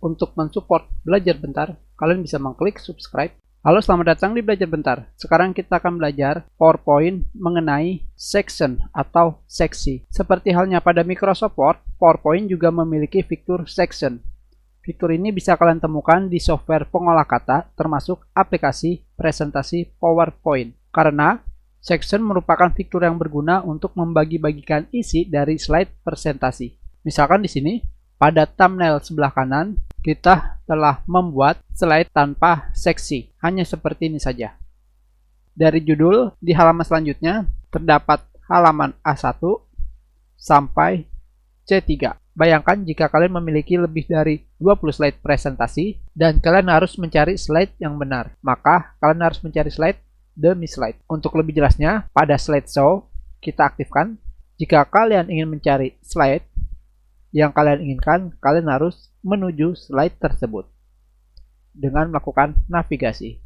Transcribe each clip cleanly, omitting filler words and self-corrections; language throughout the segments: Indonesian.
Untuk mensupport Belajar Bentar, kalian bisa mengklik subscribe. Halo, selamat datang di Belajar Bentar. Sekarang kita akan belajar PowerPoint mengenai section atau seksi. Seperti halnya pada Microsoft Word, PowerPoint juga memiliki fitur section. Fitur ini bisa kalian temukan di software pengolah kata, termasuk aplikasi presentasi PowerPoint. Karena section merupakan fitur yang berguna untuk membagi-bagikan isi dari slide presentasi. Misalkan di sini, pada thumbnail sebelah kanan, kita telah membuat slide tanpa seksi, hanya seperti ini saja. Dari judul, di halaman selanjutnya terdapat halaman A1 sampai C3. Bayangkan jika kalian memiliki lebih dari 20 slide presentasi dan kalian harus mencari slide yang benar, maka kalian harus mencari slide demi slide. Untuk lebih jelasnya, pada slideshow kita aktifkan. Jika kalian ingin mencari slide yang kalian inginkan, kalian harus menuju slide tersebut dengan melakukan navigasi.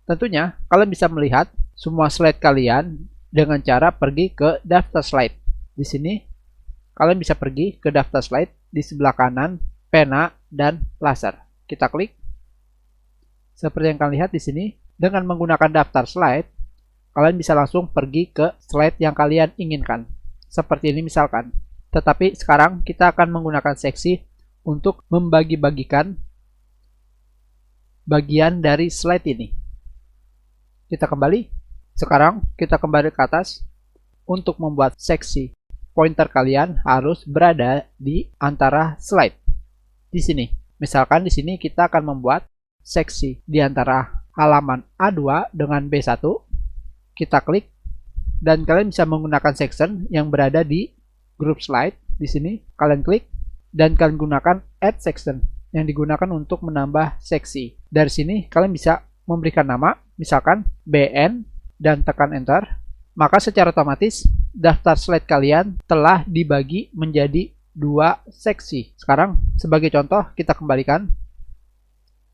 Tentunya, kalian bisa melihat semua slide kalian dengan cara pergi ke daftar slide. Di sini, kalian bisa pergi ke daftar slide di sebelah kanan, pena, dan laser. Kita klik. Seperti yang kalian lihat di sini, dengan menggunakan daftar slide, kalian bisa langsung pergi ke slide yang kalian inginkan. Seperti ini misalkan. Tetapi sekarang kita akan menggunakan seksi untuk membagi-bagikan bagian dari slide ini. Kita kembali. Sekarang kita kembali ke atas. Untuk membuat seksi, pointer kalian harus berada di antara slide. Di sini. Misalkan di sini kita akan membuat seksi di antara halaman A2 dengan B1. Kita klik dan kalian bisa menggunakan section yang berada di grup slide. Di sini kalian klik dan kalian gunakan add section yang digunakan untuk menambah seksi. Dari sini kalian bisa memberikan nama, misalkan BN, dan tekan enter. Maka secara otomatis daftar slide kalian telah dibagi menjadi dua seksi. Sekarang sebagai contoh kita kembalikan.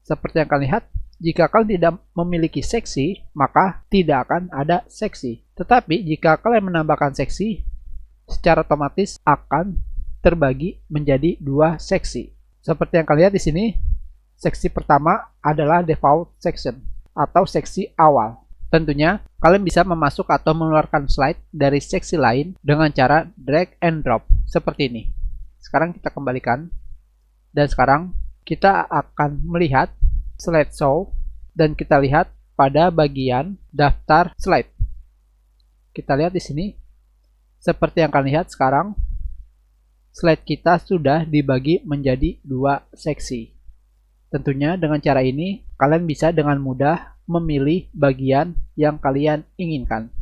Seperti yang kalian lihat, jika kalian tidak memiliki seksi, maka tidak akan ada seksi. Tetapi jika kalian menambahkan seksi, secara otomatis akan terbagi menjadi dua seksi. Seperti yang kalian lihat di sini, seksi pertama adalah default section atau seksi awal. Tentunya, kalian bisa memasuk atau mengeluarkan slide dari seksi lain dengan cara drag and drop seperti ini. Sekarang kita kembalikan. Dan sekarang kita akan melihat slideshow dan kita lihat pada bagian daftar slide. Kita lihat di sini. Seperti yang kalian lihat sekarang, slide kita sudah dibagi menjadi dua seksi. Tentunya dengan cara ini, kalian bisa dengan mudah memilih bagian yang kalian inginkan.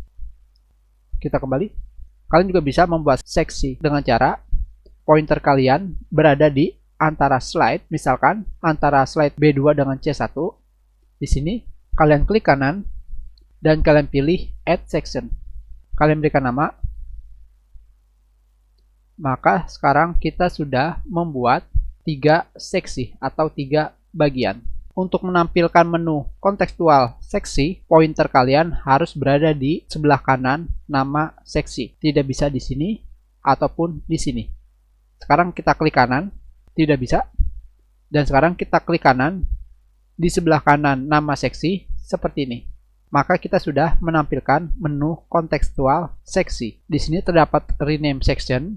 Kita kembali. Kalian juga bisa membuat seksi dengan cara pointer kalian berada di antara slide, misalkan antara slide B2 dengan C1. Di sini, kalian klik kanan dan kalian pilih add section. Kalian berikan nama. Maka sekarang kita sudah membuat 3 seksi atau 3 bagian. Untuk menampilkan menu kontekstual seksi, pointer kalian harus berada di sebelah kanan nama seksi. Tidak bisa di sini ataupun di sini. Sekarang kita klik kanan, tidak bisa. Dan sekarang kita klik kanan, di sebelah kanan nama seksi seperti ini. Maka kita sudah menampilkan menu kontekstual seksi. Di sini terdapat rename section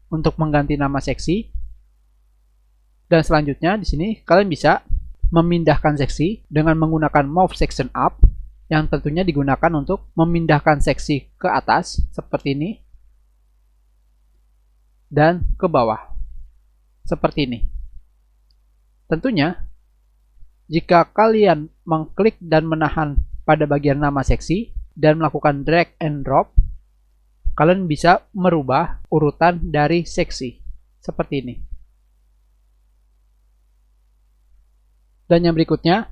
untuk mengganti nama seksi. Dan selanjutnya di sini kalian bisa memindahkan seksi dengan menggunakan move section up yang tentunya digunakan untuk memindahkan seksi ke atas seperti ini dan ke bawah seperti ini. Tentunya jika kalian mengklik dan menahan pada bagian nama seksi dan melakukan drag and drop, kalian bisa merubah urutan dari seksi seperti ini. Dan yang berikutnya,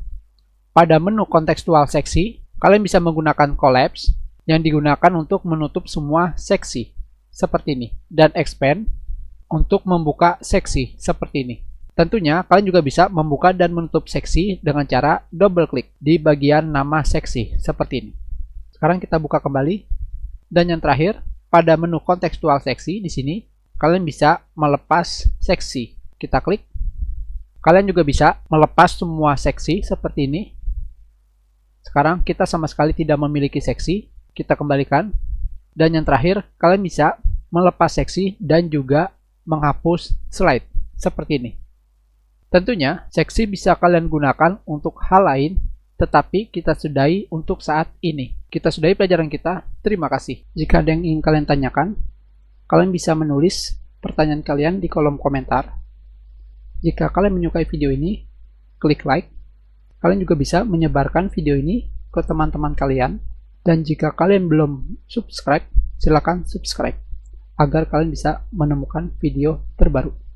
pada menu kontekstual seksi, kalian bisa menggunakan collapse yang digunakan untuk menutup semua seksi seperti ini, dan expand untuk membuka seksi seperti ini. Tentunya kalian juga bisa membuka dan menutup seksi dengan cara double klik di bagian nama seksi seperti ini. Sekarang kita buka kembali. Dan yang terakhir, pada menu kontekstual seksi di sini, kalian bisa melepas seksi. Kita klik Kalian juga bisa melepas semua seksi seperti ini. Sekarang kita sama sekali tidak memiliki seksi, kita kembalikan. Dan yang terakhir, kalian bisa melepas seksi dan juga menghapus slide seperti ini. Tentunya, seksi bisa kalian gunakan untuk hal lain, tetapi kita sudahi untuk saat ini. Kita sudahi pelajaran kita. Terima kasih. Jika ada yang ingin kalian tanyakan, kalian bisa menulis pertanyaan kalian di kolom komentar. Jika kalian menyukai video ini, klik like. Kalian juga bisa menyebarkan video ini ke teman-teman kalian. Dan jika kalian belum subscribe, silakan subscribe agar kalian bisa menemukan video terbaru.